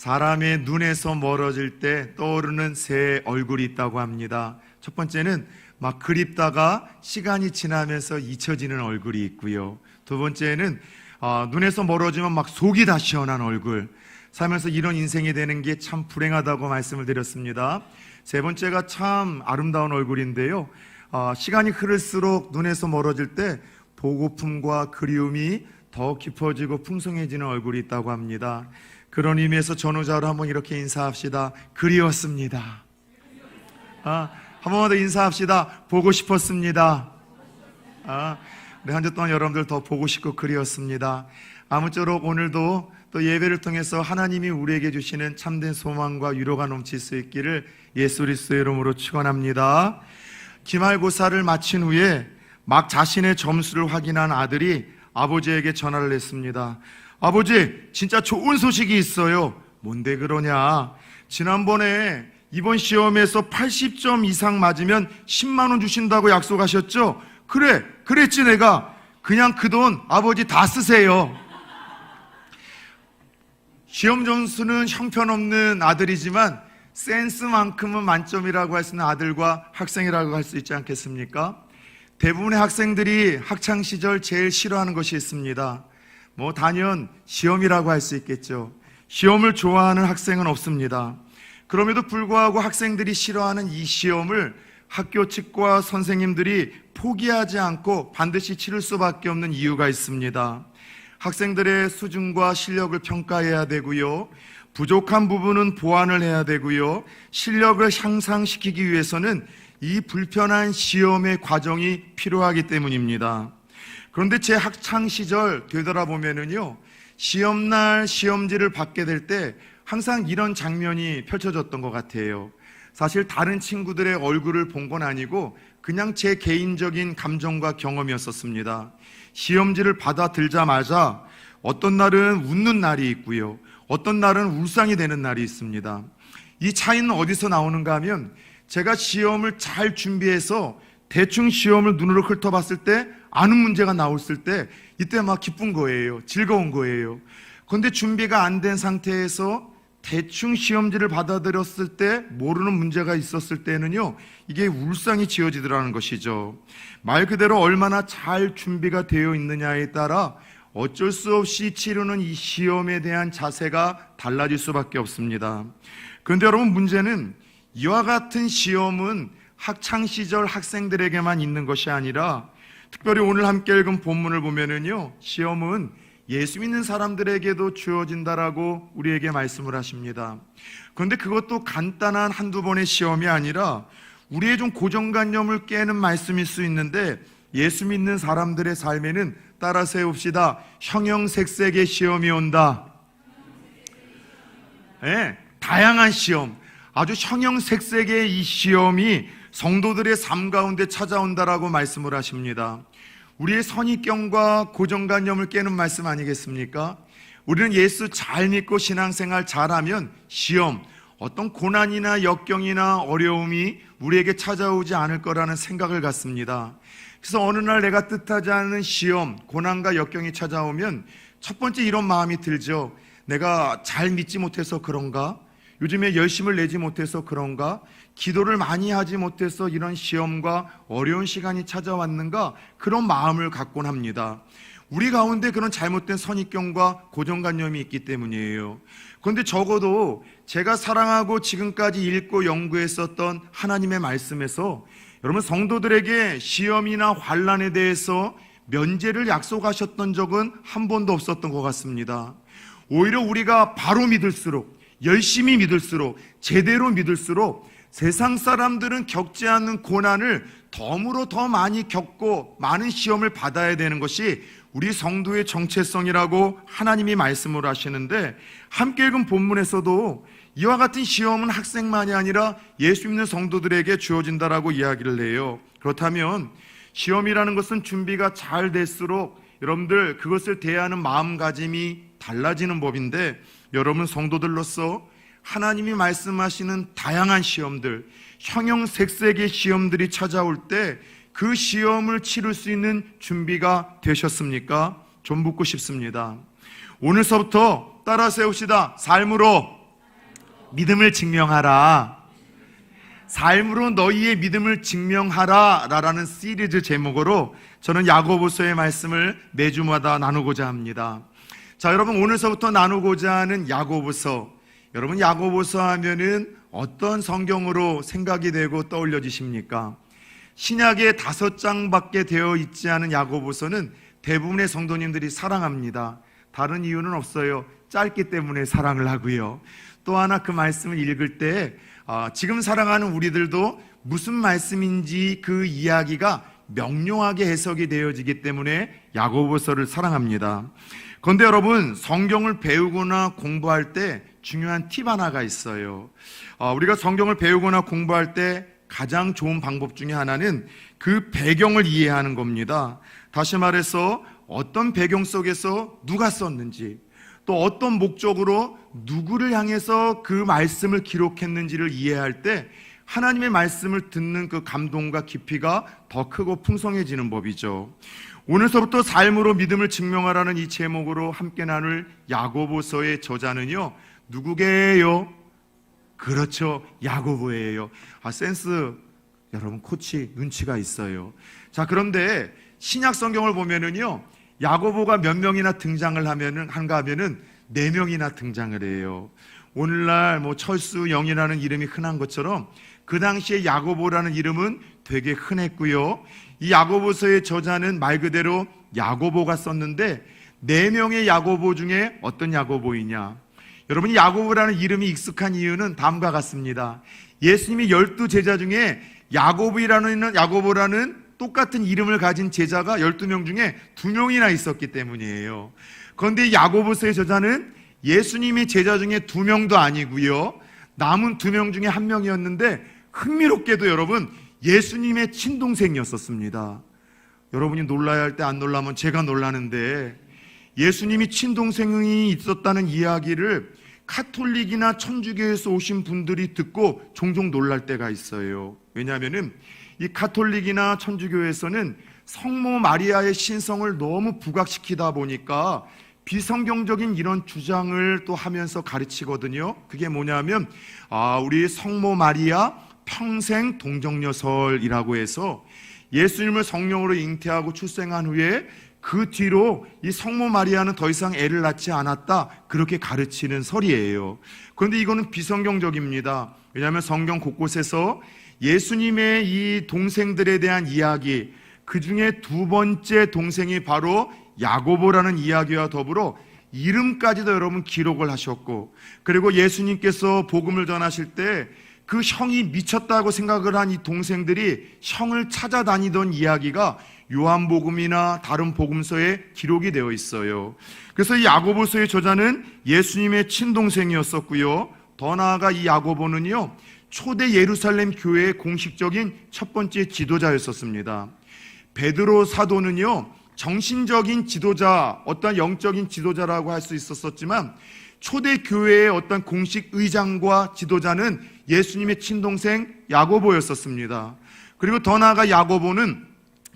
사람의 눈에서 멀어질 때 떠오르는 세 얼굴이 있다고 합니다. 첫 번째는 막 그립다가 시간이 지나면서 잊혀지는 얼굴이 있고요. 두 번째는 눈에서 멀어지면 막 속이 다 시원한 얼굴. 살면서 이런 인생이 되는 게 참 불행하다고 말씀을 드렸습니다. 세 번째가 참 아름다운 얼굴인데요. 시간이 흐를수록 눈에서 멀어질 때 보고픔과 그리움이 더 깊어지고 풍성해지는 얼굴이 있다고 합니다. 그런 의미에서 전후자로 한번 이렇게 인사합시다. 그리웠습니다. 한 번만 더 인사합시다. 보고 싶었습니다. 우리 한 주 동안 여러분들 더 보고 싶고 그리웠습니다. 아무쪼록 오늘도 또 예배를 통해서 하나님이 우리에게 주시는 참된 소망과 위로가 넘칠 수 있기를 예수 그리스도의 이름으로 축원합니다. 기말고사를 마친 후에 막 자신의 점수를 확인한 아들이 아버지에게 전화를 했습니다. 아버지, 진짜 좋은 소식이 있어요. 뭔데 그러냐? 지난번에 이번 시험에서 80점 이상 맞으면 10만 원 주신다고 약속하셨죠? 그래, 그랬지 내가. 그냥 그 돈 아버지 다 쓰세요. 시험 점수는 형편없는 아들이지만 센스만큼은 만점이라고 할 수 있는 아들과 학생이라고 할 수 있지 않겠습니까? 대부분의 학생들이 학창시절 제일 싫어하는 것이 있습니다. 단연 시험이라고 할 수 있겠죠. 시험을 좋아하는 학생은 없습니다. 그럼에도 불구하고 학생들이 싫어하는 이 시험을 학교 측과 선생님들이 포기하지 않고 반드시 치를 수밖에 없는 이유가 있습니다. 학생들의 수준과 실력을 평가해야 되고요. 부족한 부분은 보완을 해야 되고요. 실력을 향상시키기 위해서는 이 불편한 시험의 과정이 필요하기 때문입니다. 그런데 제 학창시절 되돌아보면은요, 시험날 시험지를 받게 될 때 항상 이런 장면이 펼쳐졌던 것 같아요. 사실 다른 친구들의 얼굴을 본 건 아니고 그냥 제 개인적인 감정과 경험이었었습니다. 시험지를 받아들자마자 어떤 날은 웃는 날이 있고요, 어떤 날은 울상이 되는 날이 있습니다. 이 차이는 어디서 나오는가 하면 제가 시험을 잘 준비해서 대충 시험을 눈으로 훑어봤을 때 아는 문제가 나왔을 때 이때 막 기쁜 거예요. 즐거운 거예요. 그런데 준비가 안 된 상태에서 대충 시험지를 받아들였을 때 모르는 문제가 있었을 때는요, 이게 울상이 지어지더라는 것이죠. 말 그대로 얼마나 잘 준비가 되어 있느냐에 따라 어쩔 수 없이 치르는 이 시험에 대한 자세가 달라질 수밖에 없습니다. 그런데 여러분, 문제는 이와 같은 시험은 학창시절 학생들에게만 있는 것이 아니라 특별히 오늘 함께 읽은 본문을 보면은요, 시험은 예수 믿는 사람들에게도 주어진다라고 우리에게 말씀을 하십니다. 그런데 그것도 간단한 한두 번의 시험이 아니라 우리의 좀 고정관념을 깨는 말씀일 수 있는데, 예수 믿는 사람들의 삶에는 따라 세웁시다. 형형색색의 시험이 온다. 네, 다양한 시험, 아주 형형색색의 이 시험이 성도들의 삶 가운데 찾아온다라고 말씀을 하십니다. 우리의 선입견과 고정관념을 깨는 말씀 아니겠습니까? 우리는 예수 잘 믿고 신앙생활 잘하면 시험, 어떤 고난이나 역경이나 어려움이 우리에게 찾아오지 않을 거라는 생각을 갖습니다. 그래서 어느 날 내가 뜻하지 않은 시험, 고난과 역경이 찾아오면 첫 번째 이런 마음이 들죠. 내가 잘 믿지 못해서 그런가? 요즘에 열심을 내지 못해서 그런가? 기도를 많이 하지 못해서 이런 시험과 어려운 시간이 찾아왔는가? 그런 마음을 갖곤 합니다. 우리 가운데 그런 잘못된 선입견과 고정관념이 있기 때문이에요. 그런데 적어도 제가 사랑하고 지금까지 읽고 연구했었던 하나님의 말씀에서 여러분, 성도들에게 시험이나 환난에 대해서 면제를 약속하셨던 적은 한 번도 없었던 것 같습니다. 오히려 우리가 바로 믿을수록, 열심히 믿을수록, 제대로 믿을수록 세상 사람들은 겪지 않는 고난을 덤으로 더 많이 겪고 많은 시험을 받아야 되는 것이 우리 성도의 정체성이라고 하나님이 말씀을 하시는데, 함께 읽은 본문에서도 이와 같은 시험은 학생만이 아니라 예수 믿는 성도들에게 주어진다라고 이야기를 해요. 그렇다면 시험이라는 것은 준비가 잘 될수록 여러분들 그것을 대하는 마음가짐이 달라지는 법인데, 여러분 성도들로서 하나님이 말씀하시는 다양한 시험들, 형형색색의 시험들이 찾아올 때 그 시험을 치를 수 있는 준비가 되셨습니까? 좀 묻고 싶습니다. 오늘서부터 따라 세웁시다. 삶으로 믿음을 증명하라. 삶으로 너희의 믿음을 증명하라 라는 시리즈 제목으로 저는 야고보서의 말씀을 매주마다 나누고자 합니다. 자, 여러분, 오늘서부터 나누고자 하는 야고보서, 여러분 야고보서 하면은 어떤 성경으로 생각이 되고 떠올려지십니까? 신약에 5장밖에 되어 있지 않은 야고보서는 대부분의 성도님들이 사랑합니다. 다른 이유는 없어요. 짧기 때문에 사랑을 하고요. 또 하나, 그 말씀을 읽을 때 지금 사랑하는 우리들도 무슨 말씀인지 그 이야기가 명료하게 해석이 되어지기 때문에 야고보서를 사랑합니다. 그런데 여러분, 성경을 배우거나 공부할 때 중요한 팁 하나가 있어요. 우리가 성경을 배우거나 공부할 때 가장 좋은 방법 중에 하나는 그 배경을 이해하는 겁니다. 다시 말해서 어떤 배경 속에서 누가 썼는지, 또 어떤 목적으로 누구를 향해서 그 말씀을 기록했는지를 이해할 때 하나님의 말씀을 듣는 그 감동과 깊이가 더 크고 풍성해지는 법이죠. 오늘서부터 삶으로 믿음을 증명하라는 이 제목으로 함께 나눌 야고보서의 저자는요, 누구게요? 그렇죠, 야고보예요. 센스, 여러분 코치 눈치가 있어요. 자, 그런데 신약 성경을 보면은요, 야고보가 몇 명이나 등장을 한가 하면은 4명이나 등장을 해요. 오늘날 철수 영이라는 이름이 흔한 것처럼 그 당시에 야고보라는 이름은 되게 흔했고요. 이 야고보서의 저자는 말 그대로 야고보가 썼는데 4명의 야고보 중에 어떤 야고보이냐? 여러분, 야고보라는 이름이 익숙한 이유는 다음과 같습니다. 예수님이 12제자 중에 야고보라는 똑같은 이름을 가진 제자가 12명 중에 2명이나 있었기 때문이에요. 그런데 야고보서의 저자는 예수님의 제자 중에 2명도 아니고요, 남은 2명 중에 1명이었는데 흥미롭게도 여러분, 예수님의 친동생이었었습니다. 여러분이 놀라야 할 때 안 놀라면 제가 놀라는데, 예수님이 친동생이 있었다는 이야기를 카톨릭이나 천주교에서 오신 분들이 듣고 종종 놀랄 때가 있어요. 왜냐하면은 이 카톨릭이나 천주교에서는 성모 마리아의 신성을 너무 부각시키다 보니까 비성경적인 이런 주장을 또 하면서 가르치거든요. 그게 뭐냐면 우리 성모 마리아 평생 동정녀설이라고 해서 예수님을 성령으로 잉태하고 출생한 후에 그 뒤로 이 성모 마리아는 더 이상 애를 낳지 않았다, 그렇게 가르치는 설이에요. 그런데 이거는 비성경적입니다. 왜냐하면 성경 곳곳에서 예수님의 이 동생들에 대한 이야기, 그 중에 2번째 동생이 바로 야고보라는 이야기와 더불어 이름까지도 여러분 기록을 하셨고, 그리고 예수님께서 복음을 전하실 때 그 형이 미쳤다고 생각을 한 이 동생들이 형을 찾아다니던 이야기가 요한복음이나 다른 복음서에 기록이 되어 있어요. 그래서 이 야고보서의 저자는 예수님의 친동생이었었고요. 더 나아가 이 야고보는요, 초대 예루살렘 교회의 공식적인 첫 번째 지도자였었습니다. 베드로 사도는요, 정신적인 지도자, 어떤 영적인 지도자라고 할 수 있었지만 초대 교회의 어떤 공식 의장과 지도자는 예수님의 친동생 야고보였었습니다. 그리고 더 나아가 야고보는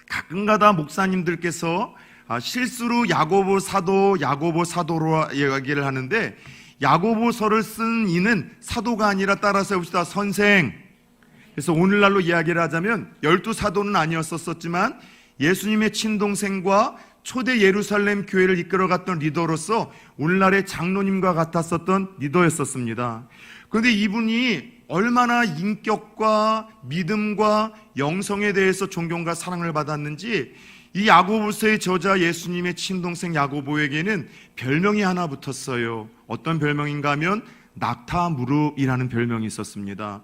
가끔가다 목사님들께서 실수로 야고보 사도로 이야기를 하는데, 야고보서를 쓴 이는 사도가 아니라, 따라서 해봅시다, 선생. 그래서 오늘날로 이야기를 하자면 12사도는 아니었었지만 예수님의 친동생과 초대 예루살렘 교회를 이끌어갔던 리더로서 오늘날의 장로님과 같았었던 리더였었습니다. 그런데 이분이 얼마나 인격과 믿음과 영성에 대해서 존경과 사랑을 받았는지 이 야고보서의 저자 예수님의 친동생 야고보에게는 별명이 하나 붙었어요. 어떤 별명인가 하면 낙타 무릎이라는 별명이 있었습니다.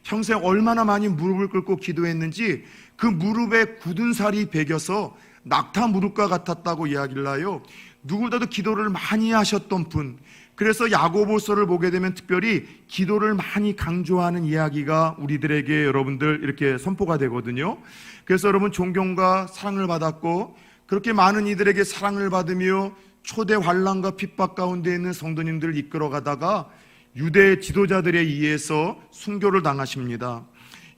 평생 얼마나 많이 무릎을 꿇고 기도했는지 그 무릎에 굳은 살이 배겨서 낙타 무릎과 같았다고 이야기를 하여 누구보다도 기도를 많이 하셨던 분, 그래서 야고보서를 보게 되면 특별히 기도를 많이 강조하는 이야기가 우리들에게 여러분들 이렇게 선포가 되거든요. 그래서 여러분 존경과 사랑을 받았고, 그렇게 많은 이들에게 사랑을 받으며 초대 환난과 핍박 가운데 있는 성도님들을 이끌어가다가 유대 지도자들에 의해서 순교를 당하십니다.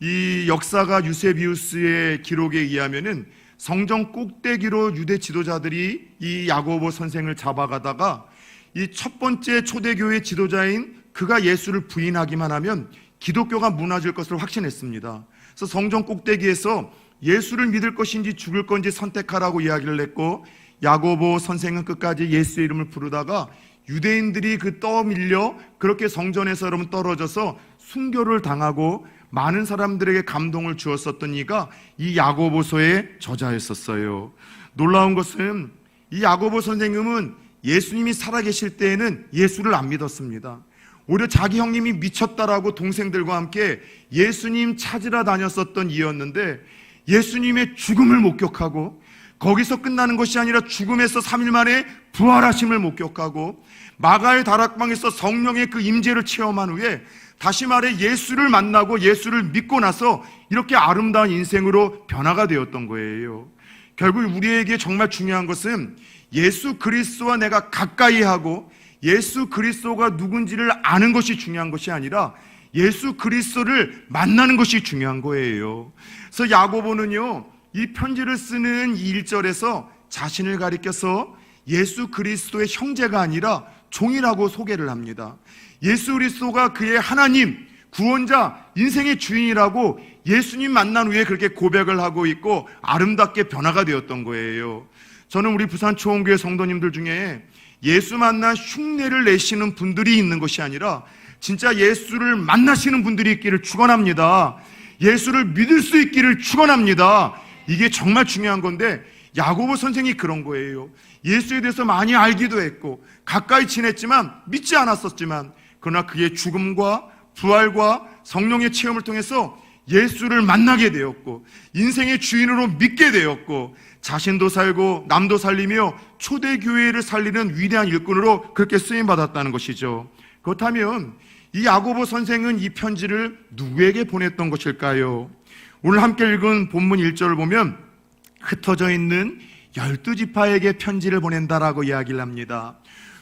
이 역사가 유세비우스의 기록에 의하면은 성전 꼭대기로 유대 지도자들이 이 야고보 선생을 잡아가다가 이 첫 번째 초대교회 지도자인 그가 예수를 부인하기만 하면 기독교가 무너질 것을 확신했습니다. 그래서 성전 꼭대기에서 예수를 믿을 것인지 죽을 건지 선택하라고 이야기를 했고, 야고보 선생은 끝까지 예수의 이름을 부르다가 유대인들이 떠밀려 그렇게 성전에서 여러분 떨어져서 순교를 당하고 많은 사람들에게 감동을 주었었던 이가 이 야고보서의 저자였었어요. 놀라운 것은 이 야고보 선생님은 예수님이 살아계실 때에는 예수를 안 믿었습니다. 오히려 자기 형님이 미쳤다라고 동생들과 함께 예수님 찾으러 다녔었던 이였는데, 예수님의 죽음을 목격하고 거기서 끝나는 것이 아니라 죽음에서 3일 만에 부활하심을 목격하고 마가의 다락방에서 성령의 그 임재를 체험한 후에 다시 말해 예수를 만나고 예수를 믿고 나서 이렇게 아름다운 인생으로 변화가 되었던 거예요. 결국 우리에게 정말 중요한 것은 예수 그리스도와 내가 가까이 하고 예수 그리스도가 누군지를 아는 것이 중요한 것이 아니라 예수 그리스도를 만나는 것이 중요한 거예요. 그래서 야고보는요, 이 편지를 쓰는 1절에서 자신을 가리켜서 예수 그리스도의 형제가 아니라 종이라고 소개를 합니다. 예수 그리스도가 그의 하나님, 구원자, 인생의 주인이라고 예수님 만난 후에 그렇게 고백을 하고 있고 아름답게 변화가 되었던 거예요. 저는 우리 부산 초원교회 성도님들 중에 예수 만나 흉내를 내시는 분들이 있는 것이 아니라 진짜 예수를 만나시는 분들이 있기를 축원합니다. 예수를 믿을 수 있기를 축원합니다. 이게 정말 중요한 건데, 야고보 선생이 그런 거예요. 예수에 대해서 많이 알기도 했고 가까이 지냈지만 믿지 않았었지만, 그러나 그의 죽음과 부활과 성령의 체험을 통해서 예수를 만나게 되었고 인생의 주인으로 믿게 되었고 자신도 살고 남도 살리며 초대교회를 살리는 위대한 일꾼으로 그렇게 쓰임받았다는 것이죠. 그렇다면 이 야고보 선생은 이 편지를 누구에게 보냈던 것일까요? 오늘 함께 읽은 본문 1절을 보면 흩어져 있는 12지파에게 편지를 보낸다라고 이야기를 합니다.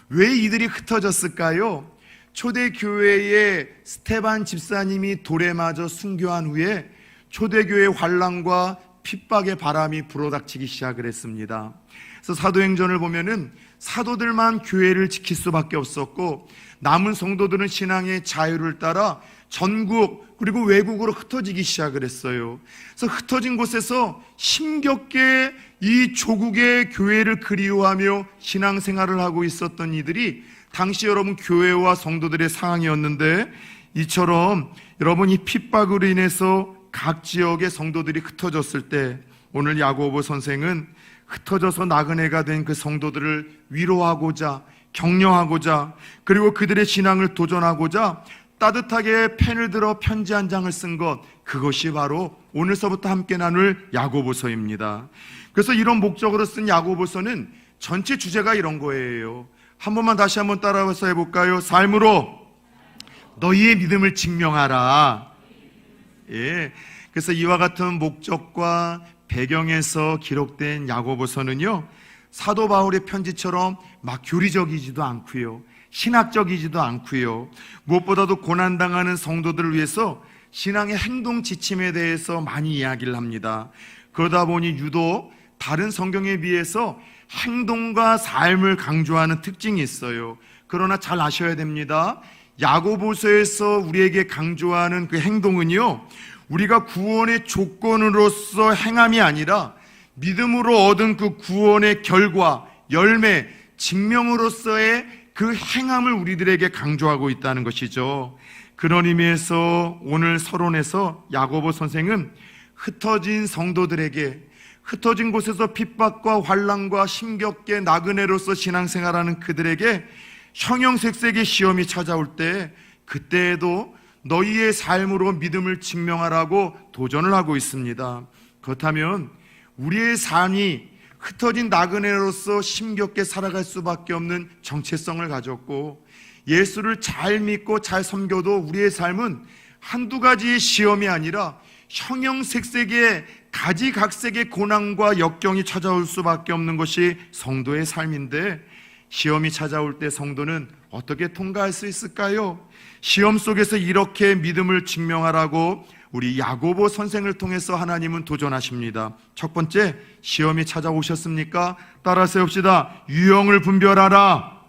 왜 이들이 흩어졌을까요? 초대교회의 스테반 집사님이 돌에 맞아 순교한 후에 초대교회의 환난과 핍박의 바람이 불어닥치기 시작을 했습니다. 그래서 사도행전을 보면은 사도들만 교회를 지킬 수밖에 없었고 남은 성도들은 신앙의 자유를 따라 전국 그리고 외국으로 흩어지기 시작을 했어요. 그래서 흩어진 곳에서 힘겹게 이 조국의 교회를 그리워하며 신앙생활을 하고 있었던 이들이 당시 여러분 교회와 성도들의 상황이었는데, 이처럼 여러분 이 핍박으로 인해서 각 지역의 성도들이 흩어졌을 때 오늘 야고보 선생은 흩어져서 나그네가 된 그 성도들을 위로하고자 격려하고자 그리고 그들의 신앙을 도전하고자 따뜻하게 펜을 들어 편지 한 장을 쓴 것, 그것이 바로 오늘서부터 함께 나눌 야고보서입니다. 그래서 이런 목적으로 쓴 야고보서는 전체 주제가 이런 거예요. 한 번만 다시 한번 따라서 해볼까요? 삶으로 너희의 믿음을 증명하라. 예. 그래서 이와 같은 목적과 배경에서 기록된 야고보서는요, 사도 바울의 편지처럼 막 교리적이지도 않고요, 신학적이지도 않고요, 무엇보다도 고난당하는 성도들을 위해서 신앙의 행동 지침에 대해서 많이 이야기를 합니다. 그러다 보니 유독 다른 성경에 비해서 행동과 삶을 강조하는 특징이 있어요. 그러나 잘 아셔야 됩니다. 야고보서에서 우리에게 강조하는 그 행동은요, 우리가 구원의 조건으로서 행함이 아니라 믿음으로 얻은 그 구원의 결과, 열매, 증명으로서의 그 행함을 우리들에게 강조하고 있다는 것이죠. 그런 의미에서 오늘 서론에서 야고보 선생은 흩어진 성도들에게, 흩어진 곳에서 핍박과 환난과 힘겹게 나그네로서 신앙생활하는 그들에게 형형색색의 시험이 찾아올 때, 그때에도 너희의 삶으로 믿음을 증명하라고 도전을 하고 있습니다. 그렇다면 우리의 삶이 흩어진 나그네로서 힘겹게 살아갈 수밖에 없는 정체성을 가졌고, 예수를 잘 믿고 잘 섬겨도 우리의 삶은 한두 가지의 시험이 아니라 형형색색의 가지각색의 고난과 역경이 찾아올 수밖에 없는 것이 성도의 삶인데, 시험이 찾아올 때 성도는 어떻게 통과할 수 있을까요? 시험 속에서 이렇게 믿음을 증명하라고 우리 야고보 선생을 통해서 하나님은 도전하십니다. 첫 번째, 시험이 찾아오셨습니까? 따라 세웁시다. 유형을 분별하라.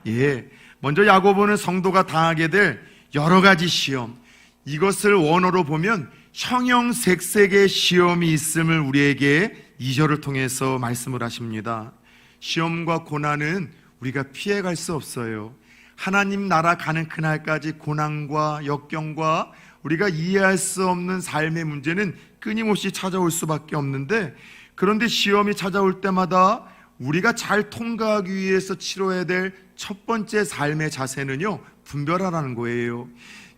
예, 먼저 야고보는 성도가 당하게 될 여러 가지 시험, 이것을 원어로 보면 형형색색의 시험이 있음을 우리에게 2절을 통해서 말씀을 하십니다. 시험과 고난은 우리가 피해갈 수 없어요. 하나님 나라 가는 그날까지 고난과 역경과 우리가 이해할 수 없는 삶의 문제는 끊임없이 찾아올 수밖에 없는데, 그런데 시험이 찾아올 때마다 우리가 잘 통과하기 위해서 치러야 될 첫 번째 삶의 자세는요, 분별하라는 거예요.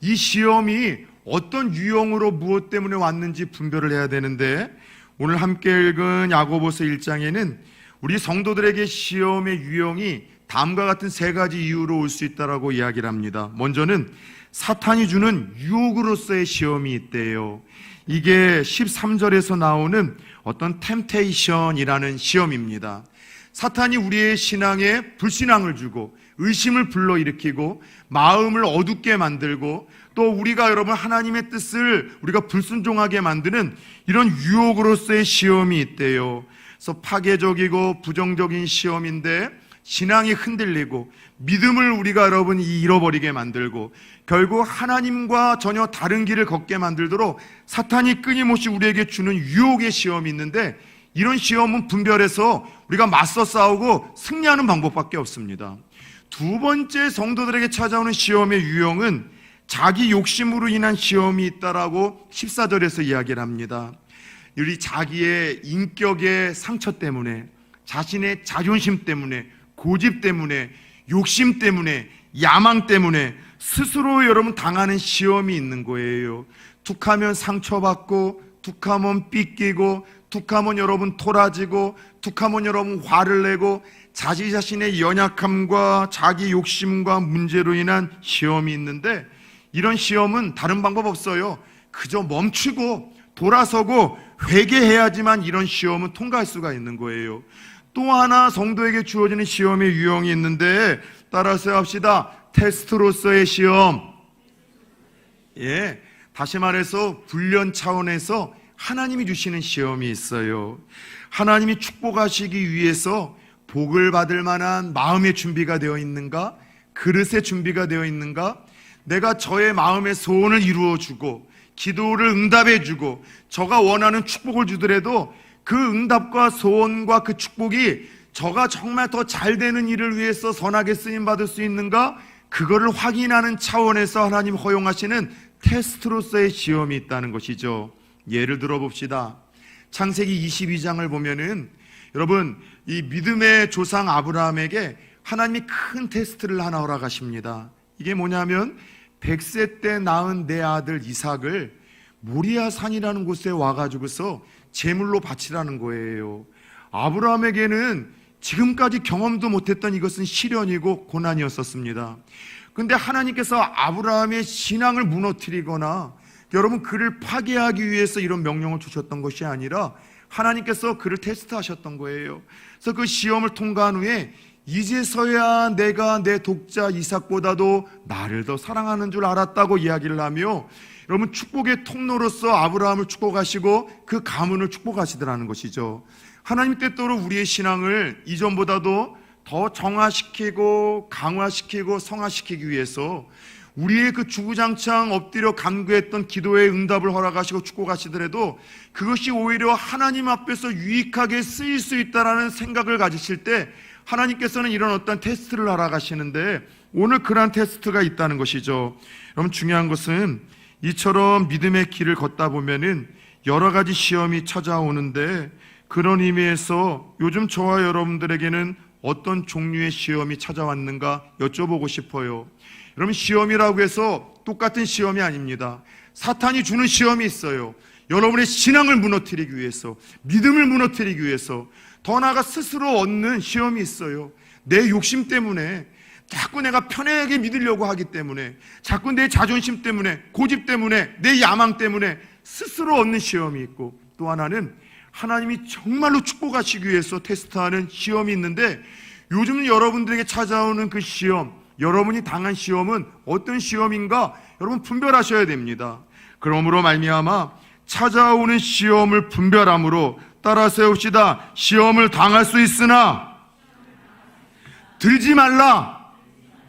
이 시험이 어떤 유형으로 무엇 때문에 왔는지 분별을 해야 되는데, 오늘 함께 읽은 야고보서 1장에는 우리 성도들에게 시험의 유형이 다음과 같은 3가지 이유로 올 수 있다라고 이야기를 합니다. 먼저는 사탄이 주는 유혹으로서의 시험이 있대요. 이게 13절에서 나오는 어떤 템테이션이라는 시험입니다. 사탄이 우리의 신앙에 불신앙을 주고 의심을 불러일으키고 마음을 어둡게 만들고 또 우리가 여러분 하나님의 뜻을 우리가 불순종하게 만드는 이런 유혹으로서의 시험이 있대요. 그래서 파괴적이고 부정적인 시험인데 신앙이 흔들리고 믿음을 우리가 여러분 잃어버리게 만들고 결국 하나님과 전혀 다른 길을 걷게 만들도록 사탄이 끊임없이 우리에게 주는 유혹의 시험이 있는데, 이런 시험은 분별해서 우리가 맞서 싸우고 승리하는 방법밖에 없습니다. 두 번째 성도들에게 찾아오는 시험의 유형은 자기 욕심으로 인한 시험이 있다라고 14절에서 이야기를 합니다. 우리 자기의 인격의 상처 때문에, 자신의 자존심 때문에, 고집 때문에, 욕심 때문에, 야망 때문에 스스로 여러분 당하는 시험이 있는 거예요. 툭하면 상처받고, 툭하면 삐끼고, 툭하면 여러분 토라지고, 툭하면 여러분 화를 내고, 자기 자신의 연약함과 자기 욕심과 문제로 인한 시험이 있는데, 이런 시험은 다른 방법 없어요. 그저 멈추고 돌아서고 회개해야지만 이런 시험은 통과할 수가 있는 거예요. 또 하나 성도에게 주어지는 시험의 유형이 있는데, 따라서 합시다. 테스트로서의 시험. 다시 말해서 훈련 차원에서 하나님이 주시는 시험이 있어요. 하나님이 축복하시기 위해서 복을 받을 만한 마음의 준비가 되어 있는가? 그릇의 준비가 되어 있는가? 내가 저의 마음의 소원을 이루어주고 기도를 응답해주고 저가 원하는 축복을 주더라도 그 응답과 소원과 그 축복이 저가 정말 더 잘 되는 일을 위해서 선하게 쓰임받을 수 있는가? 그거를 확인하는 차원에서 하나님 허용하시는 테스트로서의 시험이 있다는 것이죠. 예를 들어 봅시다. 창세기 22장을 보면은 여러분, 이 믿음의 조상 아브라함에게 하나님이 큰 테스트를 하나 허락하십니다. 이게 뭐냐면 100세 때 낳은 내 아들 이삭을 모리아 산이라는 곳에 와가지고서 제물로 바치라는 거예요. 아브라함에게는 지금까지 경험도 못했던 이것은 시련이고 고난이었었습니다. 근데 하나님께서 아브라함의 신앙을 무너뜨리거나 여러분 그를 파괴하기 위해서 이런 명령을 주셨던 것이 아니라 하나님께서 그를 테스트하셨던 거예요. 그래서 그 시험을 통과한 후에 이제서야 내가 내 독자 이삭보다도 나를 더 사랑하는 줄 알았다고 이야기를 하며, 여러분 축복의 통로로서 아브라함을 축복하시고 그 가문을 축복하시더라는 것이죠. 하나님 뜻대로 우리의 신앙을 이전보다도 더 정화시키고 강화시키고 성화시키기 위해서 우리의 그 주구장창 엎드려 간구했던 기도의 응답을 허락하시고 축복하시더라도 그것이 오히려 하나님 앞에서 유익하게 쓰일 수 있다는 생각을 가지실 때 하나님께서는 이런 어떤 테스트를 허락하시는데, 오늘 그러한 테스트가 있다는 것이죠. 여러분 중요한 것은 이처럼 믿음의 길을 걷다 보면은 여러 가지 시험이 찾아오는데, 그런 의미에서 요즘 저와 여러분들에게는 어떤 종류의 시험이 찾아왔는가 여쭤보고 싶어요. 여러분 시험이라고 해서 똑같은 시험이 아닙니다. 사탄이 주는 시험이 있어요. 여러분의 신앙을 무너뜨리기 위해서, 믿음을 무너뜨리기 위해서, 더 나아가 스스로 얻는 시험이 있어요. 내 욕심 때문에, 자꾸 내가 편하게 믿으려고 하기 때문에, 자꾸 내 자존심 때문에, 고집 때문에, 내 야망 때문에 스스로 얻는 시험이 있고, 또 하나는 하나님이 정말로 축복하시기 위해서 테스트하는 시험이 있는데, 요즘 여러분들에게 찾아오는 그 시험, 여러분이 당한 시험은 어떤 시험인가 여러분 분별하셔야 됩니다. 그러므로 말미암아 찾아오는 시험을 분별함으로 따라 세웁시다. 시험을 당할 수 있으나 들지 말라.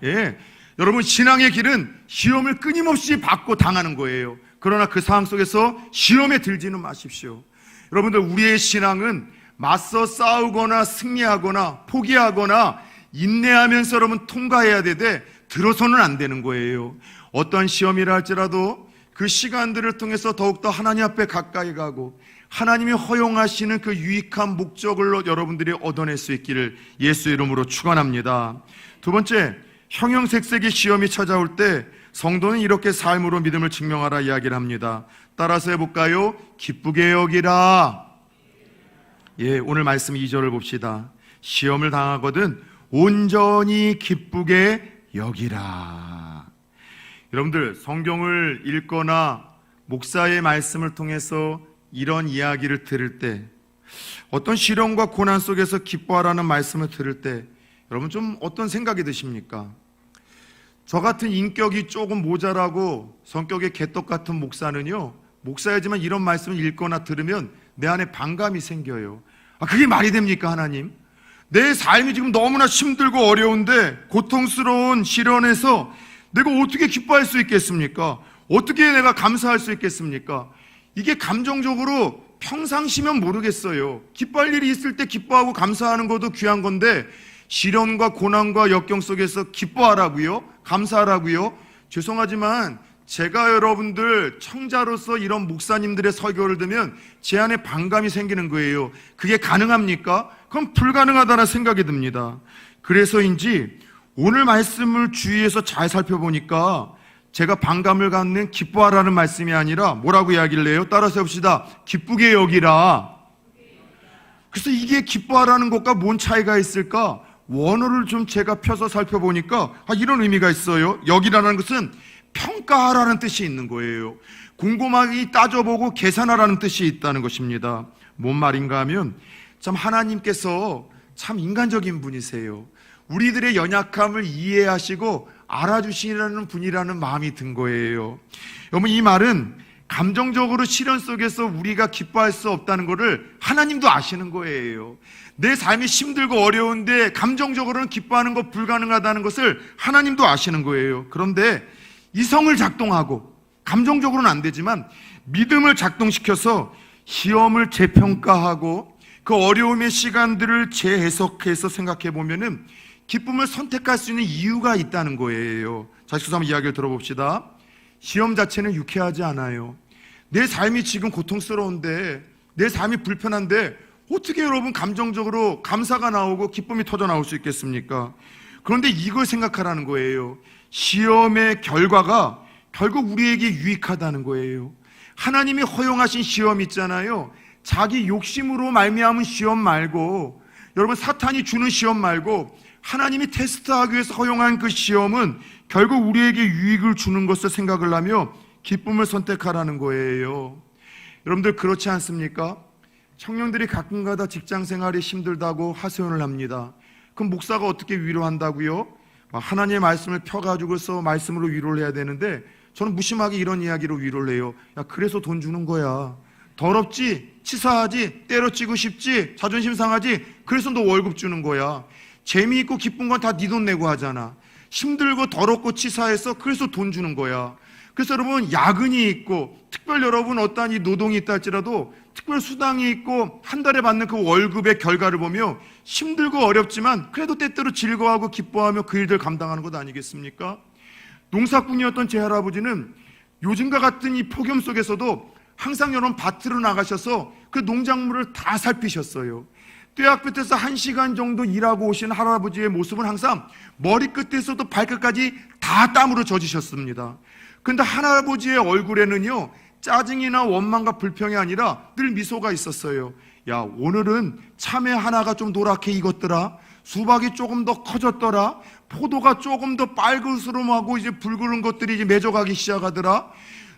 예, 여러분 신앙의 길은 시험을 끊임없이 받고 당하는 거예요. 그러나 그 상황 속에서 시험에 들지는 마십시오. 여러분들, 우리의 신앙은 맞서 싸우거나 승리하거나 포기하거나 인내하면서 여러분 통과해야 되되 들어서는 안 되는 거예요. 어떤 시험이라 할지라도 그 시간들을 통해서 더욱더 하나님 앞에 가까이 가고 하나님이 허용하시는 그 유익한 목적을 여러분들이 얻어낼 수 있기를 예수 이름으로 축원합니다. 두 번째, 형형색색의 시험이 찾아올 때 성도는 이렇게 삶으로 믿음을 증명하라 이야기를 합니다. 따라서 해볼까요? 기쁘게 여기라. 예, 오늘 말씀 2절을 봅시다. 시험을 당하거든 온전히 기쁘게 여기라. 여러분들, 성경을 읽거나 목사의 말씀을 통해서 이런 이야기를 들을 때, 어떤 시련과 고난 속에서 기뻐하라는 말씀을 들을 때 여러분 좀 어떤 생각이 드십니까? 저 같은 인격이 조금 모자라고 성격의 개떡 같은 목사는요, 목사이지만 이런 말씀을 읽거나 들으면 내 안에 반감이 생겨요. 그게 말이 됩니까, 하나님? 내 삶이 지금 너무나 힘들고 어려운데 고통스러운 시련에서 내가 어떻게 기뻐할 수 있겠습니까? 어떻게 내가 감사할 수 있겠습니까? 이게 감정적으로 평상시면 모르겠어요. 기뻐할 일이 있을 때 기뻐하고 감사하는 것도 귀한 건데 시련과 고난과 역경 속에서 기뻐하라고요? 감사하라고요? 죄송하지만 제가 여러분들 청자로서 이런 목사님들의 설교를 들으면 제 안에 반감이 생기는 거예요. 그게 가능합니까? 그럼 불가능하다는 생각이 듭니다. 그래서인지 오늘 말씀을 주의해서 잘 살펴보니까 제가 반감을 갖는 기뻐하라는 말씀이 아니라 뭐라고 이야기를 해요? 따라서 해봅시다. 기쁘게 여기라. 그래서 이게 기뻐하라는 것과 뭔 차이가 있을까? 원어를 좀 제가 펴서 살펴보니까 이런 의미가 있어요. 여기라는 것은 평가하라는 뜻이 있는 거예요. 곰곰하게 따져보고 계산하라는 뜻이 있다는 것입니다. 뭔 말인가 하면 참 하나님께서 참 인간적인 분이세요. 우리들의 연약함을 이해하시고 알아주시라는 분이라는 마음이 든 거예요. 여러분, 이 말은 감정적으로 시련 속에서 우리가 기뻐할 수 없다는 것을 하나님도 아시는 거예요. 내 삶이 힘들고 어려운데 감정적으로는 기뻐하는 것 불가능하다는 것을 하나님도 아시는 거예요. 그런데 이성을 작동하고 감정적으로는 안 되지만 믿음을 작동시켜서 시험을 재평가하고 그 어려움의 시간들을 재해석해서 생각해 보면은 기쁨을 선택할 수 있는 이유가 있다는 거예요. 자, 그래서 한번 이야기를 들어봅시다. 시험 자체는 유쾌하지 않아요. 내 삶이 지금 고통스러운데, 내 삶이 불편한데 어떻게 여러분 감정적으로 감사가 나오고 기쁨이 터져 나올 수 있겠습니까? 그런데 이걸 생각하라는 거예요. 시험의 결과가 결국 우리에게 유익하다는 거예요. 하나님이 허용하신 시험 있잖아요. 자기 욕심으로 말미암은 시험 말고, 여러분 사탄이 주는 시험 말고 하나님이 테스트하기 위해서 허용한 그 시험은 결국 우리에게 유익을 주는 것을 생각을 하며 기쁨을 선택하라는 거예요. 여러분들 그렇지 않습니까? 청년들이 가끔가다 직장 생활이 힘들다고 하소연을 합니다. 그럼 목사가 어떻게 위로한다고요? 하나님의 말씀을 펴가지고서 말씀으로 위로를 해야 되는데 저는 무심하게 이런 이야기로 위로를 해요. 야, 그래서 돈 주는 거야. 더럽지? 치사하지? 때려치고 싶지? 자존심 상하지? 그래서 너 월급 주는 거야. 재미있고 기쁜 건 다 네 돈 내고 하잖아. 힘들고 더럽고 치사해서 그래서 돈 주는 거야. 그래서 여러분 야근이 있고 특별 여러분 어떠한 이 노동이 있다 할지라도 특별 수당이 있고 한 달에 받는 그 월급의 결과를 보며 힘들고 어렵지만 그래도 때때로 즐거워하고 기뻐하며 그 일들 감당하는 것 아니겠습니까? 농사꾼이었던 제 할아버지는 요즘과 같은 이 폭염 속에서도 항상 여러분 밭으로 나가셔서 그 농작물을 다 살피셨어요. 뙤약 끝에서 1시간 정도 일하고 오신 할아버지의 모습은 항상 머리끝에서도 발끝까지 다 땀으로 젖으셨습니다. 그런데 할아버지의 얼굴에는요 짜증이나 원망과 불평이 아니라 늘 미소가 있었어요. 야, 오늘은 참외 하나가 좀 노랗게 익었더라. 수박이 조금 더 커졌더라. 포도가 조금 더 빨그스름하고 이제 붉은 것들이 이제 맺어가기 시작하더라.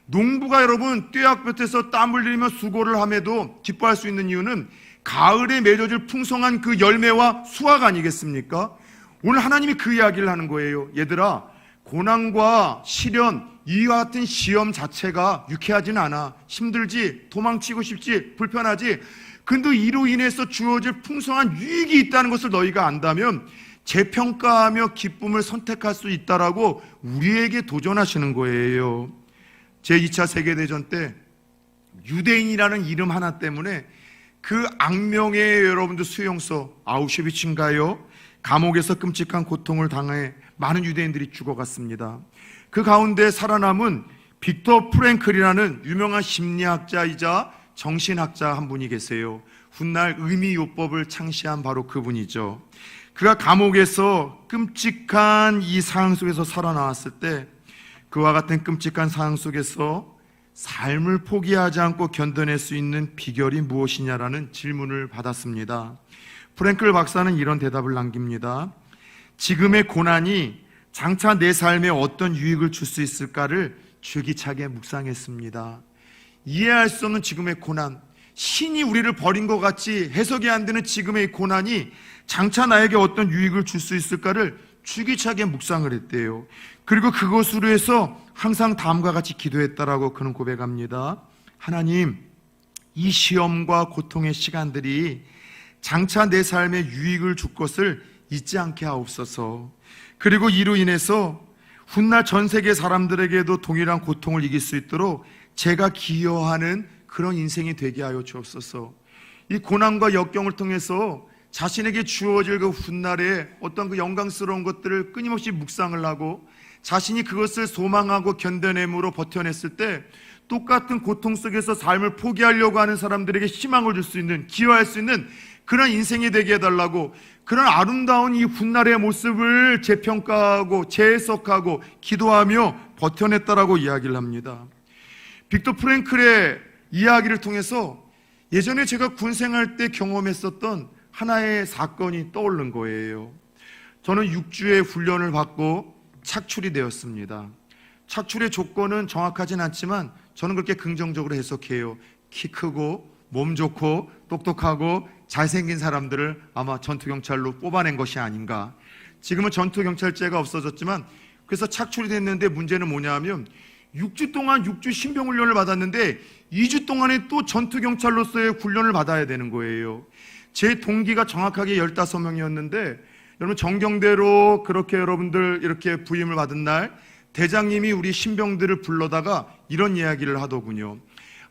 농부가 여러분 뙤약볕에서 땀 흘리며 수고를 함에도 기뻐할 수 있는 이유는 가을에 맺어질 풍성한 그 열매와 수확 아니겠습니까? 오늘 하나님이 그 이야기를 하는 거예요. 얘들아, 고난과 시련, 이와 같은 시험 자체가 유쾌하지는 않아. 힘들지, 도망치고 싶지, 불편하지. 근데 이로 인해서 주어질 풍성한 유익이 있다는 것을 너희가 안다면 재평가하며 기쁨을 선택할 수 있다라고 우리에게 도전하시는 거예요. 제2차 세계대전 때 유대인이라는 이름 하나 때문에 그 악명의 여러분들 수용소 아우슈비츠인가요? 감옥에서 끔찍한 고통을 당해 많은 유대인들이 죽어갔습니다. 그 가운데 살아남은 빅터 프랭클이라는 유명한 심리학자이자 정신학자 한 분이 계세요. 훗날 의미요법을 창시한 바로 그분이죠. 그가 감옥에서 끔찍한 이 상황 속에서 살아나왔을 때 그와 같은 끔찍한 상황 속에서 삶을 포기하지 않고 견뎌낼 수 있는 비결이 무엇이냐라는 질문을 받았습니다. 프랭클 박사는 이런 대답을 남깁니다. 지금의 고난이 장차 내 삶에 어떤 유익을 줄 수 있을까를 줄기차게 묵상했습니다. 이해할 수 없는 지금의 고난, 신이 우리를 버린 것 같이 해석이 안 되는 지금의 고난이 장차 나에게 어떤 유익을 줄 수 있을까를 줄기차게 묵상을 했대요. 그리고 그것으로 해서 항상 다음과 같이 기도했다라고 그는 고백합니다. 하나님, 이 시험과 고통의 시간들이 장차 내 삶에 유익을 줄 것을 잊지 않게 하옵소서. 그리고 이로 인해서 훗날 전 세계 사람들에게도 동일한 고통을 이길 수 있도록 제가 기여하는 그런 인생이 되게 하여 주옵소서. 이 고난과 역경을 통해서 자신에게 주어질 그 훗날에 어떤 그 영광스러운 것들을 끊임없이 묵상을 하고 자신이 그것을 소망하고 견뎌내므로 버텨냈을 때 똑같은 고통 속에서 삶을 포기하려고 하는 사람들에게 희망을 줄 수 있는, 기여할 수 있는 그런 인생이 되게 해달라고, 그런 아름다운 이 훗날의 모습을 재평가하고 재해석하고 기도하며 버텨냈다라고 이야기를 합니다. 빅터 프랭클의 이야기를 통해서 예전에 제가 군생활 때 경험했었던 하나의 사건이 떠오른 거예요. 저는 6주의 훈련을 받고 착출이 되었습니다. 착출의 조건은 정확하진 않지만 저는 그렇게 긍정적으로 해석해요. 키 크고 몸 좋고 똑똑하고 잘생긴 사람들을 아마 전투경찰로 뽑아낸 것이 아닌가. 지금은 전투경찰제가 없어졌지만 그래서 착출이 됐는데 문제는 뭐냐면 6주 동안 6주 신병훈련을 받았는데 2주 동안에 또 전투경찰로서의 훈련을 받아야 되는 거예요. 제 동기가 정확하게 15명이었는데 여러분 정경대로 그렇게 여러분들 이렇게 부임을 받은 날 대장님이 우리 신병들을 불러다가 이런 이야기를 하더군요.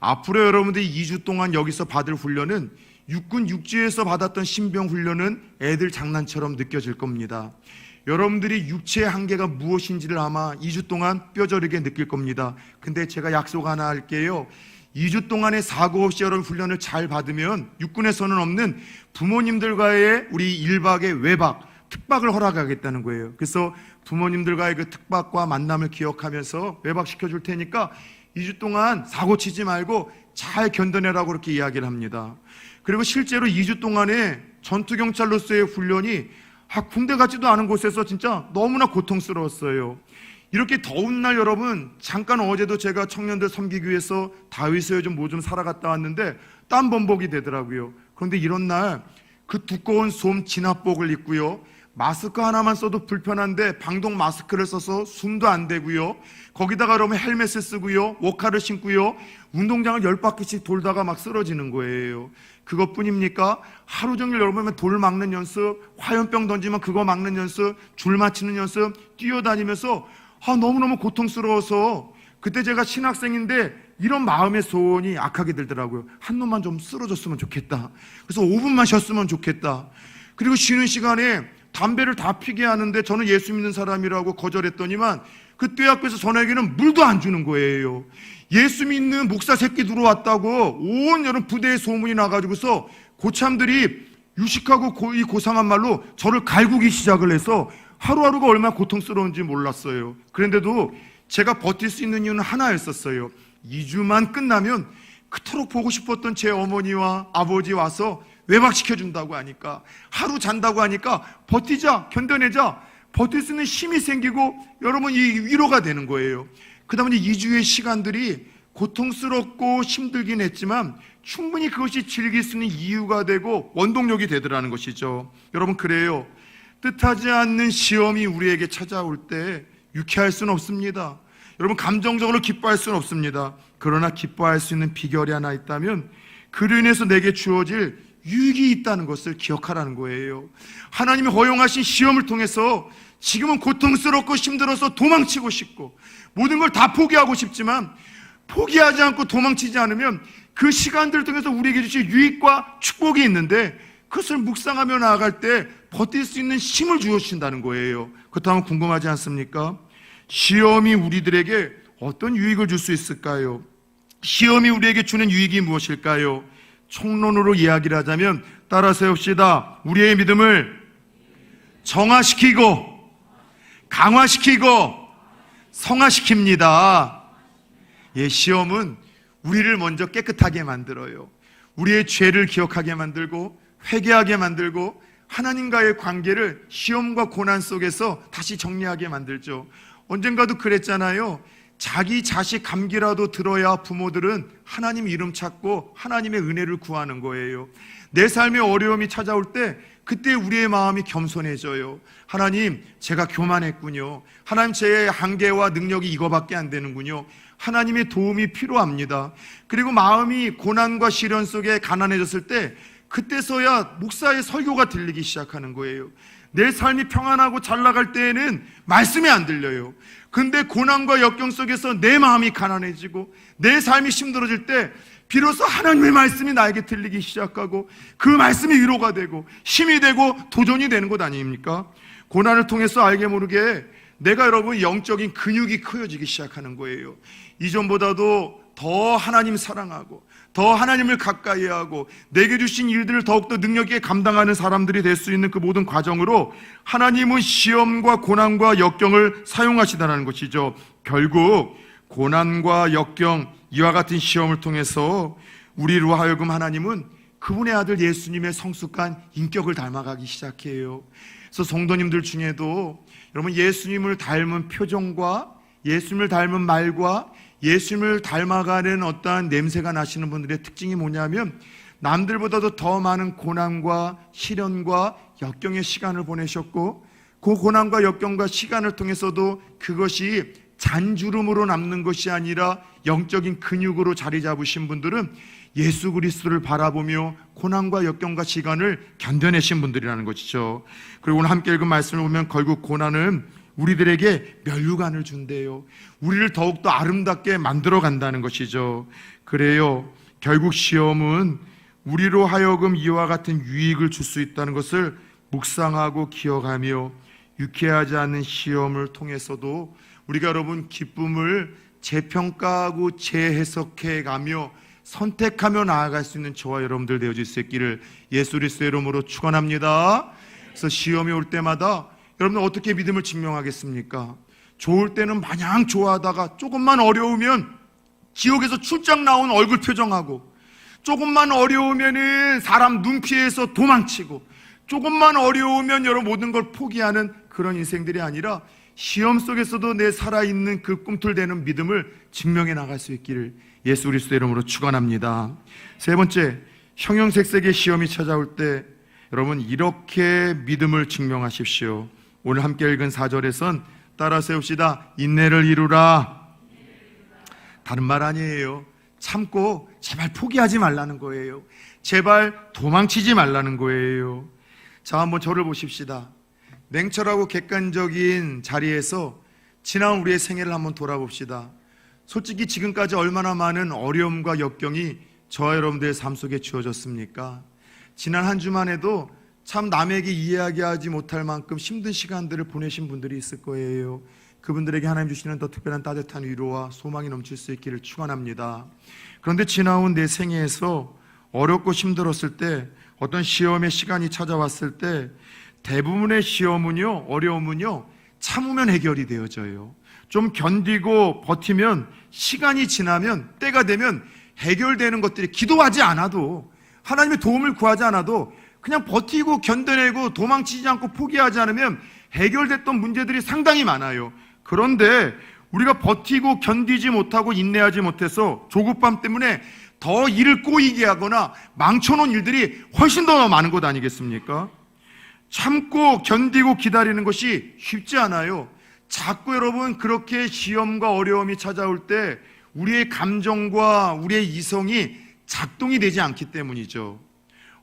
앞으로 여러분들이 2주 동안 여기서 받을 훈련은 육군 육지에서 받았던 신병 훈련은 애들 장난처럼 느껴질 겁니다. 여러분들이 육체의 한계가 무엇인지를 아마 2주 동안 뼈저리게 느낄 겁니다. 근데 제가 약속 하나 할게요. 2주 동안의 사고 없이 여러분 훈련을 잘 받으면 육군에서는 없는 부모님들과의 우리 1박의 외박, 특박을 허락하겠다는 거예요. 그래서 부모님들과의 그 특박과 만남을 기억하면서 외박시켜 줄 테니까 2주 동안 사고 치지 말고 잘 견뎌내라고 그렇게 이야기를 합니다. 그리고 실제로 2주 동안의 전투경찰로서의 훈련이 군대 같지도 않은 곳에서 진짜 너무나 고통스러웠어요. 이렇게 더운 날 여러분, 잠깐 어제도 제가 청년들 섬기기 위해서 다윗에 좀 뭐 좀 사러 갔다 왔는데 땀 범벅이 되더라고요. 그런데 이런 날 그 두꺼운 솜 진압복을 입고요, 마스크 하나만 써도 불편한데 방독 마스크를 써서 숨도 안 되고요, 거기다가 여러분 헬멧을 쓰고요, 워카를 신고요, 운동장을 10바퀴씩 돌다가 막 쓰러지는 거예요. 그것뿐입니까? 하루 종일 여러분 돌 막는 연습, 화염병 던지면 그거 막는 연습, 줄 맞추는 연습, 뛰어다니면서 너무너무 고통스러워서 그때 제가 신학생인데 이런 마음의 소원이 악하게 들더라고요. 한 놈만 좀 쓰러졌으면 좋겠다. 그래서 5분만 쉬었으면 좋겠다. 그리고 쉬는 시간에 담배를 다 피게 하는데 저는 예수 믿는 사람이라고 거절했더니만 그때 앞에서 저에게는 물도 안 주는 거예요. 예수 믿는 목사 새끼 들어왔다고 온 여름 부대에 소문이 나가지고서 고참들이 유식하고 이 고상한 말로 저를 갈구기 시작을 해서 하루하루가 얼마나 고통스러운지 몰랐어요. 그런데도 제가 버틸 수 있는 이유는 하나였었어요. 2주만 끝나면 그토록 보고 싶었던 제 어머니와 아버지 와서 외박시켜준다고 하니까, 하루 잔다고 하니까 버티자, 견뎌내자, 버틸 수 있는 힘이 생기고 여러분 이 위로가 되는 거예요. 그 다음에 2주의 시간들이 고통스럽고 힘들긴 했지만 충분히 그것이 즐길 수 있는 이유가 되고 원동력이 되더라는 것이죠. 여러분, 그래요. 뜻하지 않는 시험이 우리에게 찾아올 때 유쾌할 수는 없습니다. 여러분, 감정적으로 기뻐할 수는 없습니다. 그러나 기뻐할 수 있는 비결이 하나 있다면 그로 인해서 내게 주어질 유익이 있다는 것을 기억하라는 거예요. 하나님이 허용하신 시험을 통해서 지금은 고통스럽고 힘들어서 도망치고 싶고 모든 걸 다 포기하고 싶지만 포기하지 않고 도망치지 않으면 그 시간들을 통해서 우리에게 주신 유익과 축복이 있는데 그것을 묵상하며 나아갈 때 버틸 수 있는 힘을 주신다는 거예요. 그렇다면 궁금하지 않습니까? 시험이 우리들에게 어떤 유익을 줄 수 있을까요? 시험이 우리에게 주는 유익이 무엇일까요? 총론으로 이야기를 하자면 따라 세웁시다. 우리의 믿음을 정화시키고 강화시키고 성화시킵니다. 예, 시험은 우리를 먼저 깨끗하게 만들어요. 우리의 죄를 기억하게 만들고 회개하게 만들고 하나님과의 관계를 시험과 고난 속에서 다시 정리하게 만들죠. 언젠가도 그랬잖아요. 자기 자식 감기라도 들어야 부모들은 하나님 이름 찾고 하나님의 은혜를 구하는 거예요. 내 삶에 어려움이 찾아올 때 그때 우리의 마음이 겸손해져요. 하나님, 제가 교만했군요. 하나님, 제 한계와 능력이 이거밖에 안 되는군요. 하나님의 도움이 필요합니다. 그리고 마음이 고난과 시련 속에 가난해졌을 때 그때서야 목사의 설교가 들리기 시작하는 거예요. 내 삶이 평안하고 잘 나갈 때에는 말씀이 안 들려요. 근데 고난과 역경 속에서 내 마음이 가난해지고 내 삶이 힘들어질 때 비로소 하나님의 말씀이 나에게 들리기 시작하고 그 말씀이 위로가 되고 힘이 되고 도전이 되는 것 아닙니까? 고난을 통해서 알게 모르게 내가 여러분 영적인 근육이 커져지기 시작하는 거예요. 이전보다도 더 하나님 사랑하고 더 하나님을 가까이 하고 내게 주신 일들을 더욱더 능력 있게 감당하는 사람들이 될 수 있는 그 모든 과정으로 하나님은 시험과 고난과 역경을 사용하시다는 것이죠. 결국 고난과 역경, 이와 같은 시험을 통해서 우리로 하여금 하나님은 그분의 아들 예수님의 성숙한 인격을 닮아가기 시작해요. 그래서 성도님들 중에도 여러분 예수님을 닮은 표정과 예수님을 닮은 말과 예수님을 닮아가는 어떠한 냄새가 나시는 분들의 특징이 뭐냐면 남들보다도 더 많은 고난과 시련과 역경의 시간을 보내셨고 그 고난과 역경과 시간을 통해서도 그것이 잔주름으로 남는 것이 아니라 영적인 근육으로 자리 잡으신 분들은 예수 그리스도를 바라보며 고난과 역경과 시간을 견뎌내신 분들이라는 것이죠. 그리고 오늘 함께 읽은 말씀을 보면 결국 고난은 우리들에게 면류관을 준대요. 우리를 더욱더 아름답게 만들어 간다는 것이죠. 그래요, 결국 시험은 우리로 하여금 이와 같은 유익을 줄 수 있다는 것을 묵상하고 기억하며 유쾌하지 않은 시험을 통해서도 우리가 여러분 기쁨을 재평가하고 재해석해 가며 선택하며 나아갈 수 있는 저와 여러분들 되어질 수 있기를 예수 그리스도의 이름으로 축원합니다. 그래서 시험이 올 때마다 여러분들 어떻게 믿음을 증명하겠습니까? 좋을 때는 마냥 좋아하다가 조금만 어려우면 지옥에서 출장 나온 얼굴 표정하고 조금만 어려우면은 사람 눈 피해서 도망치고 조금만 어려우면 여러분 모든 걸 포기하는 그런 인생들이 아니라 시험 속에서도 내 살아있는 그 꿈틀대는 믿음을 증명해 나갈 수 있기를 예수 그리스도의 이름으로 축원합니다. 세 번째, 형형색색의 시험이 찾아올 때 여러분 이렇게 믿음을 증명하십시오. 오늘 함께 읽은 4절에선 따라 세웁시다. 인내를 이루라. 다른 말 아니에요. 참고 제발 포기하지 말라는 거예요. 제발 도망치지 말라는 거예요. 자, 한번 저를 보십시다. 냉철하고 객관적인 자리에서 지난 우리의 생애를 한번 돌아봅시다. 솔직히 지금까지 얼마나 많은 어려움과 역경이 저와 여러분들의 삶 속에 주어졌습니까? 지난 한 주만 해도 참 남에게 이야기하지 못할 만큼 힘든 시간들을 보내신 분들이 있을 거예요. 그분들에게 하나님 주시는 더 특별한 따뜻한 위로와 소망이 넘칠 수 있기를 축원합니다. 그런데 지나온 내 생애에서 어렵고 힘들었을 때 어떤 시험의 시간이 찾아왔을 때 대부분의 시험은요, 어려움은요, 참으면 해결이 되어져요. 좀 견디고 버티면 시간이 지나면 때가 되면 해결되는 것들이 기도하지 않아도 하나님의 도움을 구하지 않아도 그냥 버티고 견뎌내고 도망치지 않고 포기하지 않으면 해결됐던 문제들이 상당히 많아요. 그런데 우리가 버티고 견디지 못하고 인내하지 못해서 조급함 때문에 더 일을 꼬이게 하거나 망쳐놓은 일들이 훨씬 더 많은 것 아니겠습니까? 참고 견디고 기다리는 것이 쉽지 않아요. 자꾸 여러분 그렇게 시험과 어려움이 찾아올 때 우리의 감정과 우리의 이성이 작동이 되지 않기 때문이죠.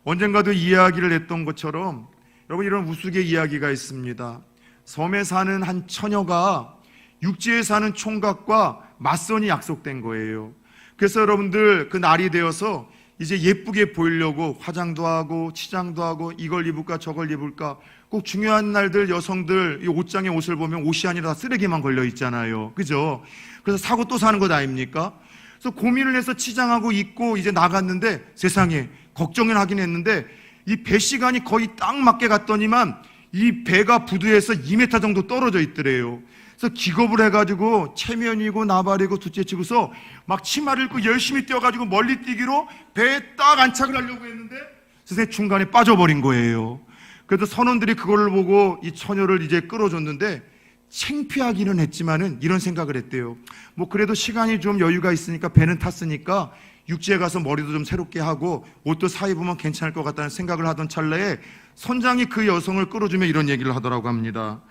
언젠가도 이야기를 했던 것처럼 여러분, 이런 우스갯 이야기가 있습니다. 섬에 사는 한 처녀가 육지에 사는 총각과 맞선이 약속된 거예요. 그래서 여러분들, 그 날이 되어서 이제 예쁘게 보이려고 화장도 하고 치장도 하고 이걸 입을까 저걸 입을까, 꼭 중요한 날들 여성들 이 옷장에 옷을 보면 옷이 아니라 쓰레기만 걸려 있잖아요. 그죠? 그래서 사고 또 사는 것 아닙니까? 그래서 고민을 해서 치장하고 입고 이제 나갔는데, 세상에 걱정을 하긴 했는데 이 배 시간이 거의 딱 맞게 갔더니만 이 배가 부두에서 2m 정도 떨어져 있더래요. 그래서 기겁을 해가지고 체면이고 나발이고 둘째치고서 막 치마를 입고 열심히 뛰어가지고 멀리 뛰기로 배에 딱 안착을 하려고 했는데 세상에 중간에 빠져버린 거예요. 그래도 선원들이 그걸 보고 이 처녀를 이제 끌어줬는데 창피하기는 했지만은 이런 생각을 했대요. 뭐 그래도 시간이 좀 여유가 있으니까 배는 탔으니까 육지에 가서 머리도 좀 새롭게 하고 옷도 사 입으면 괜찮을 것 같다는 생각을 하던 찰나에 선장이 그 여성을 끌어주며 이런 얘기를 하더라고 합니다.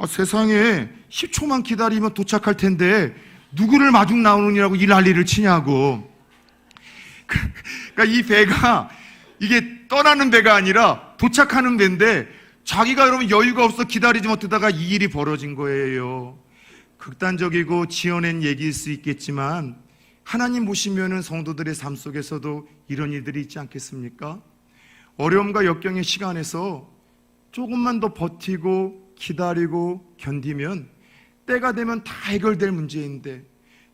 세상에 10초만 기다리면 도착할 텐데 누구를 마중 나오느냐고 이 난리를 치냐고. 그러니까 이 배가 이게 떠나는 배가 아니라 도착하는 배인데 자기가 여러분 여유가 없어 기다리지 못하다가 이 일이 벌어진 거예요. 극단적이고 지어낸 얘기일 수 있겠지만 하나님 보시면은 성도들의 삶 속에서도 이런 일들이 있지 않겠습니까? 어려움과 역경의 시간에서 조금만 더 버티고 기다리고 견디면 때가 되면 다 해결될 문제인데,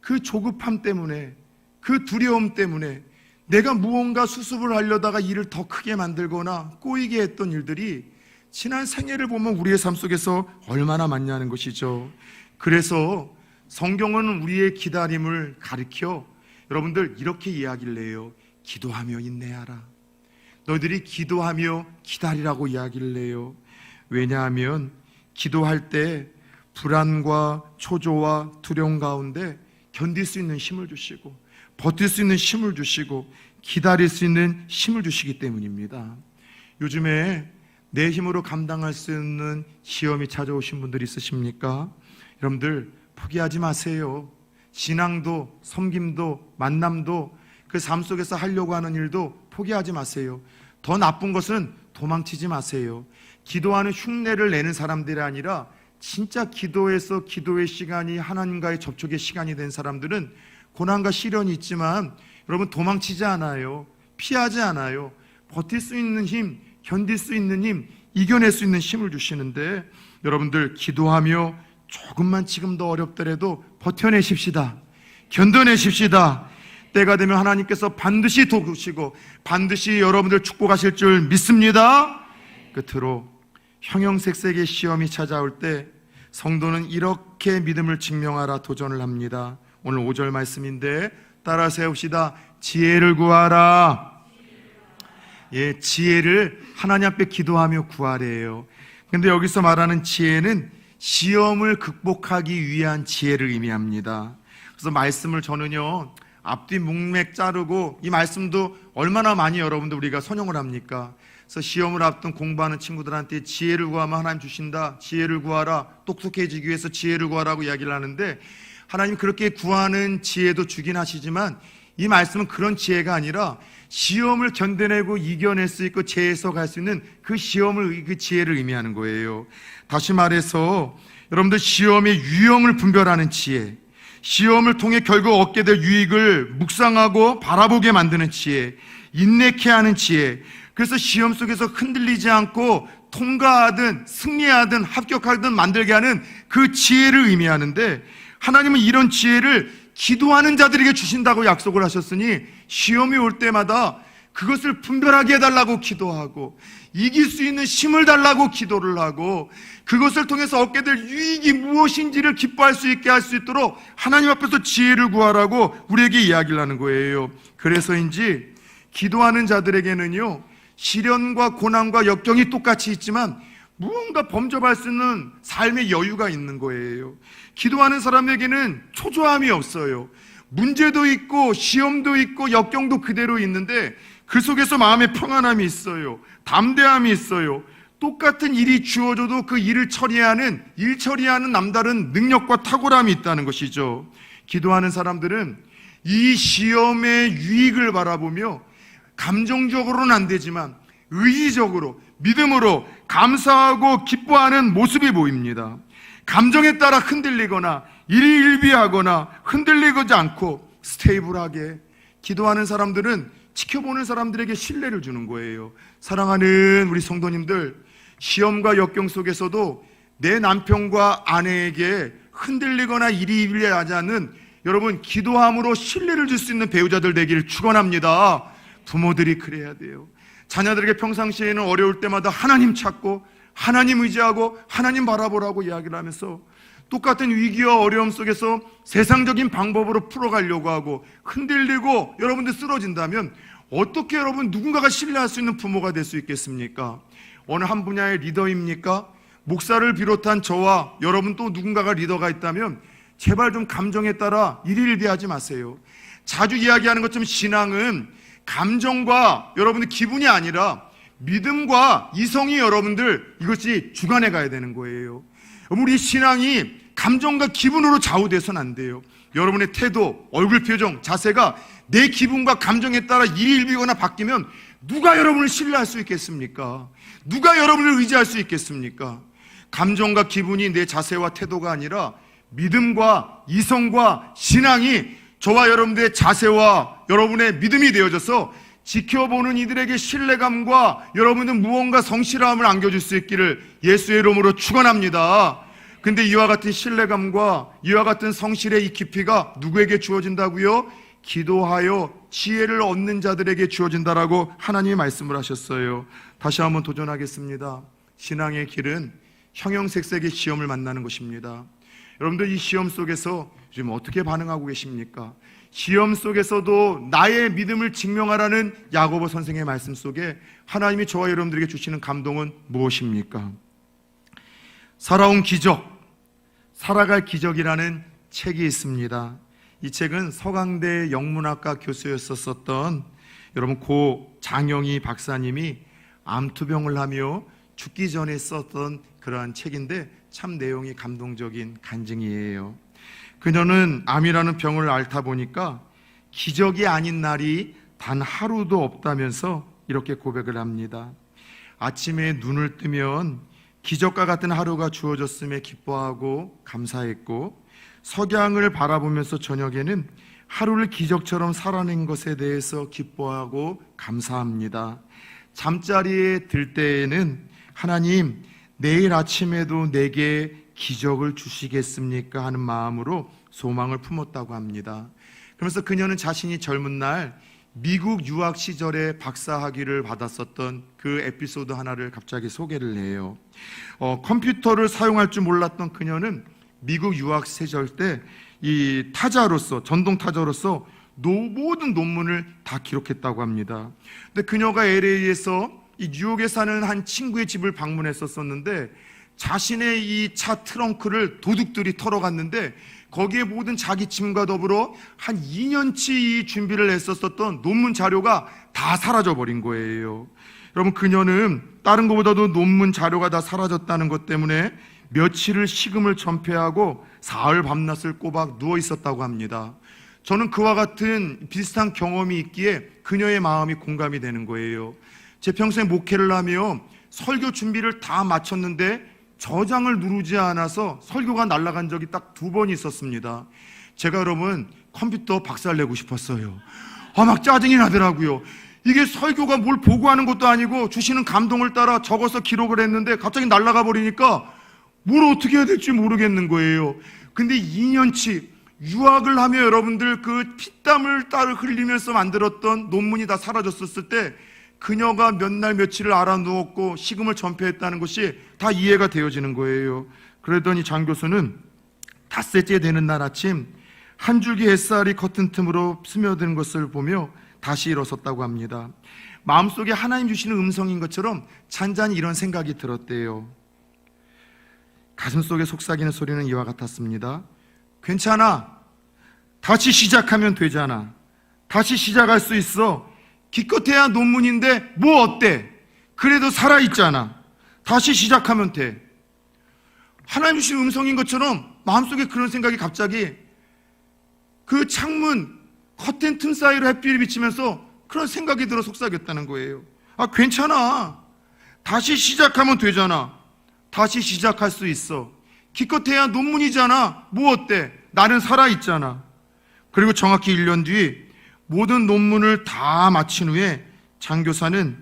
그 조급함 때문에, 그 두려움 때문에 내가 무언가 수습을 하려다가 일을 더 크게 만들거나 꼬이게 했던 일들이 지난 생애를 보면 우리의 삶 속에서 얼마나 많냐는 것이죠. 그래서 성경은 우리의 기다림을 가르쳐 여러분들 이렇게 이야기를 해요. 기도하며 인내하라. 너희들이 기도하며 기다리라고 이야기를 해요. 왜냐하면 기도할 때 불안과 초조와 두려움 가운데 견딜 수 있는 힘을 주시고 버틸 수 있는 힘을 주시고 기다릴 수 있는 힘을 주시기 때문입니다. 요즘에 내 힘으로 감당할 수 있는 시험이 찾아오신 분들 있으십니까? 여러분들 포기하지 마세요. 신앙도 섬김도 만남도 그 삶 속에서 하려고 하는 일도 포기하지 마세요. 더 나쁜 것은 도망치지 마세요. 기도하는 흉내를 내는 사람들이 아니라 진짜 기도에서 기도의 시간이 하나님과의 접촉의 시간이 된 사람들은 고난과 시련이 있지만 여러분 도망치지 않아요. 피하지 않아요. 버틸 수 있는 힘, 견딜 수 있는 힘, 이겨낼 수 있는 힘을 주시는데, 여러분들 기도하며 조금만 지금 더 어렵더라도 버텨내십시다. 견뎌내십시다. 때가 되면 하나님께서 반드시 도우시고 반드시 여러분들 축복하실 줄 믿습니다. 끝으로 형형색색의 시험이 찾아올 때 성도는 이렇게 믿음을 증명하라 도전을 합니다. 오늘 5절 말씀인데 따라 세웁시다. 지혜를 구하라. 예, 지혜를 하나님 앞에 기도하며 구하래요. 근데 여기서 말하는 지혜는 시험을 극복하기 위한 지혜를 의미합니다. 그래서 말씀을 저는요 앞뒤 문맥 자르고, 이 말씀도 얼마나 많이 여러분들 우리가 선용을 합니까? 그래서 시험을 앞둔 공부하는 친구들한테 지혜를 구하면 하나님 주신다. 지혜를 구하라. 똑똑해지기 위해서 지혜를 구하라고 이야기를 하는데, 하나님 그렇게 구하는 지혜도 주긴 하시지만 이 말씀은 그런 지혜가 아니라 시험을 견뎌내고 이겨낼 수 있고 재해석할 수 있는 그 시험을, 그 지혜를 의미하는 거예요. 다시 말해서 여러분들 시험의 유형을 분별하는 지혜, 시험을 통해 결국 얻게 될 유익을 묵상하고 바라보게 만드는 지혜, 인내케 하는 지혜. 그래서 시험 속에서 흔들리지 않고 통과하든 승리하든 합격하든 만들게 하는 그 지혜를 의미하는데, 하나님은 이런 지혜를 기도하는 자들에게 주신다고 약속을 하셨으니 시험이 올 때마다 그것을 분별하게 해달라고 기도하고 이길 수 있는 힘을 달라고 기도를 하고 그것을 통해서 얻게 될 유익이 무엇인지를 기뻐할 수 있게 할 수 있도록 하나님 앞에서 지혜를 구하라고 우리에게 이야기를 하는 거예요. 그래서인지 기도하는 자들에게는요 시련과 고난과 역경이 똑같이 있지만 무언가 범접할 수 있는 삶의 여유가 있는 거예요. 기도하는 사람에게는 초조함이 없어요. 문제도 있고 시험도 있고 역경도 그대로 있는데 그 속에서 마음의 평안함이 있어요. 담대함이 있어요. 똑같은 일이 주어져도 그 일을 처리하는 남다른 능력과 탁월함이 있다는 것이죠. 기도하는 사람들은 이 시험의 유익을 바라보며 감정적으로는 안 되지만 의지적으로 믿음으로 감사하고 기뻐하는 모습이 보입니다. 감정에 따라 흔들리거나 일희일비하거나 흔들리지 않고 스테이블하게 기도하는 사람들은 지켜보는 사람들에게 신뢰를 주는 거예요. 사랑하는 우리 성도님들, 시험과 역경 속에서도 내 남편과 아내에게 흔들리거나 일희일비하지 않는 여러분 기도함으로 신뢰를 줄 수 있는 배우자들 되기를 축원합니다. 부모들이 그래야 돼요. 자녀들에게 평상시에는 어려울 때마다 하나님 찾고 하나님 의지하고 하나님 바라보라고 이야기를 하면서 똑같은 위기와 어려움 속에서 세상적인 방법으로 풀어가려고 하고 흔들리고 여러분들 쓰러진다면 어떻게 여러분 누군가가 신뢰할 수 있는 부모가 될 수 있겠습니까? 어느 한 분야의 리더입니까? 목사를 비롯한 저와 여러분 또 누군가가 리더가 있다면 제발 좀 감정에 따라 일희일비하지 마세요. 자주 이야기하는 것처럼 신앙은 감정과 여러분들 기분이 아니라 믿음과 이성이 여러분들 이것이 주관해 가야 되는 거예요. 우리 신앙이 감정과 기분으로 좌우돼서는 안 돼요. 여러분의 태도, 얼굴 표정, 자세가 내 기분과 감정에 따라 일희일비거나 바뀌면 누가 여러분을 신뢰할 수 있겠습니까? 누가 여러분을 의지할 수 있겠습니까? 감정과 기분이 내 자세와 태도가 아니라 믿음과 이성과 신앙이 저와 여러분들의 자세와 여러분의 믿음이 되어져서 지켜보는 이들에게 신뢰감과 여러분들 무언가 성실함을 안겨줄 수 있기를 예수의 이름으로 축원합니다. 근데 이와 같은 신뢰감과 이와 같은 성실의 이 깊이가 누구에게 주어진다고요? 기도하여 지혜를 얻는 자들에게 주어진다라고 하나님이 말씀을 하셨어요. 다시 한번 도전하겠습니다. 신앙의 길은 형형색색의 시험을 만나는 것입니다. 여러분들 이 시험 속에서 지금 어떻게 반응하고 계십니까? 시험 속에서도 나의 믿음을 증명하라는 야고보 선생의 말씀 속에 하나님이 저와 여러분들에게 주시는 감동은 무엇입니까? 살아온 기적, 살아갈 기적이라는 책이 있습니다. 이 책은 서강대 영문학과 교수였었던 여러분 고 장영희 박사님이 암투병을 하며 죽기 전에 썼던 그러한 책인데 참 내용이 감동적인 간증이에요. 그녀는 암이라는 병을 앓다 보니까 기적이 아닌 날이 단 하루도 없다면서 이렇게 고백을 합니다. 아침에 눈을 뜨면 기적과 같은 하루가 주어졌음에 기뻐하고 감사했고, 석양을 바라보면서 저녁에는 하루를 기적처럼 살아낸 것에 대해서 기뻐하고 감사합니다. 잠자리에 들 때에는 하나님, 내일 아침에도 내게 기적을 주시겠습니까? 하는 마음으로 소망을 품었다고 합니다. 그러면서 그녀는 자신이 젊은 날 미국 유학 시절에 박사학위를 받았었던 그 에피소드 하나를 갑자기 소개를 해요. 컴퓨터를 사용할 줄 몰랐던 그녀는 미국 유학 시절 때 이 타자로서, 전동 타자로서 모든 논문을 다 기록했다고 합니다. 근데 그녀가 LA에서 이 뉴욕에 사는 한 친구의 집을 방문했었는데 자신의 이 차 트렁크를 도둑들이 털어갔는데 거기에 모든 자기 짐과 더불어 한 2년치 준비를 했었던 논문 자료가 다 사라져버린 거예요. 여러분, 그녀는 다른 것보다도 논문 자료가 다 사라졌다는 것 때문에 며칠을 식음을 전폐하고 사흘 밤낮을 꼬박 누워 있었다고 합니다. 저는 그와 같은 비슷한 경험이 있기에 그녀의 마음이 공감이 되는 거예요. 제 평생 목회를 하며 설교 준비를 다 마쳤는데 저장을 누르지 않아서 설교가 날아간 적이 딱 2번 있었습니다. 제가 여러분 컴퓨터 박살내고 싶었어요. 막 짜증이 나더라고요. 이게 설교가 뭘 보고하는 것도 아니고 주시는 감동을 따라 적어서 기록을 했는데 갑자기 날아가 버리니까 뭘 어떻게 해야 될지 모르겠는 거예요. 근데 2년치 유학을 하며 여러분들 그 피땀을 따라 흘리면서 만들었던 논문이 다 사라졌었을 때 그녀가 몇 날 며칠을 알아누웠고 식음을 전폐했다는 것이 다 이해가 되어지는 거예요. 그러더니 장 교수는 닷새째 되는 날 아침 한 줄기 햇살이 커튼 틈으로 스며드는 것을 보며 다시 일어섰다고 합니다. 마음속에 하나님 주시는 음성인 것처럼 잔잔히 이런 생각이 들었대요. 가슴속에 속삭이는 소리는 이와 같았습니다. 괜찮아. 다시 시작하면 되잖아. 다시 시작할 수 있어. 기껏해야 논문인데 뭐 어때? 그래도 살아있잖아. 다시 시작하면 돼. 하나님 주신 음성인 것처럼 마음속에 그런 생각이 갑자기 그 창문 커튼 틈 사이로 햇빛이 비치면서 그런 생각이 들어 속삭였다는 거예요. 괜찮아. 다시 시작하면 되잖아. 다시 시작할 수 있어. 기껏해야 논문이잖아. 뭐 어때? 나는 살아있잖아. 그리고 정확히 1년 뒤 모든 논문을 다 마친 후에 장 교사는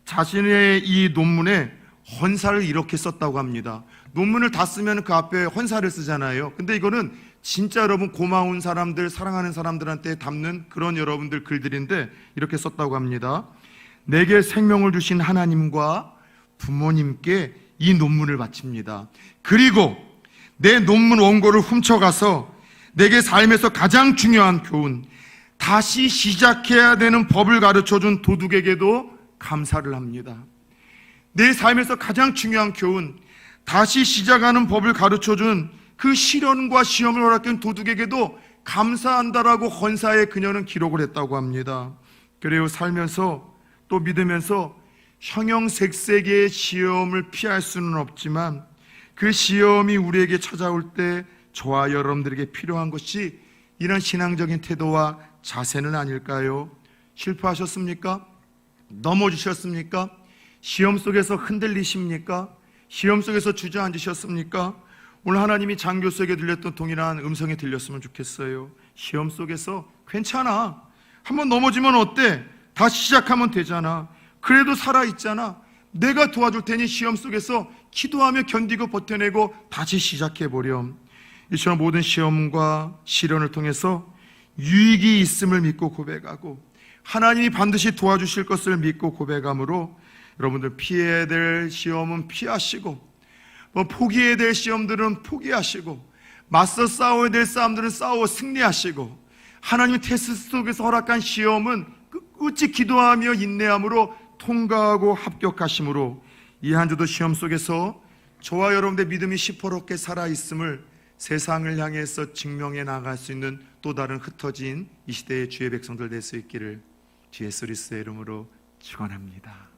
자신의 이 논문에 헌사를 이렇게 썼다고 합니다. 논문을 다 쓰면 그 앞에 헌사를 쓰잖아요. 근데 이거는 진짜 여러분 고마운 사람들, 사랑하는 사람들한테 담는 그런 여러분들 글들인데 이렇게 썼다고 합니다. 내게 생명을 주신 하나님과 부모님께 이 논문을 바칩니다. 그리고 내 논문 원고를 훔쳐가서 내게 삶에서 가장 중요한 교훈, 다시 시작해야 되는 법을 가르쳐준 도둑에게도 감사를 합니다. 내 삶에서 가장 중요한 교훈, 다시 시작하는 법을 가르쳐준 그 시련과 시험을 허락한 도둑에게도 감사한다라고 헌사에 그녀는 기록을 했다고 합니다. 그래요, 살면서 또 믿으면서 형형색색의 시험을 피할 수는 없지만 그 시험이 우리에게 찾아올 때 저와 여러분들에게 필요한 것이 이런 신앙적인 태도와 자세는 아닐까요? 실패하셨습니까? 넘어지셨습니까? 시험 속에서 흔들리십니까? 시험 속에서 주저앉으셨습니까? 오늘 하나님이 장 교수에게 들렸던 동일한 음성이 들렸으면 좋겠어요. 시험 속에서 괜찮아. 한번 넘어지면 어때? 다시 시작하면 되잖아. 그래도 살아있잖아. 내가 도와줄 테니 시험 속에서 기도하며 견디고 버텨내고 다시 시작해보렴. 이처럼 모든 시험과 시련을 통해서 유익이 있음을 믿고 고백하고 하나님이 반드시 도와주실 것을 믿고 고백함으로 여러분들 피해야 될 시험은 피하시고 포기해야 될 시험들은 포기하시고 맞서 싸워야 될 싸움들은 싸워 승리하시고 하나님의 테스트 속에서 허락한 시험은 끝끝이 기도하며 인내함으로 통과하고 합격하심으로 이 한 주도 시험 속에서 저와 여러분의 믿음이 시퍼렇게 살아있음을 세상을 향해서 증명해 나갈 수 있는 또 다른 흩어진 이 시대의 주의 백성들 될 수 있기를 주 예수 그리스도의 이름으로 축원합니다.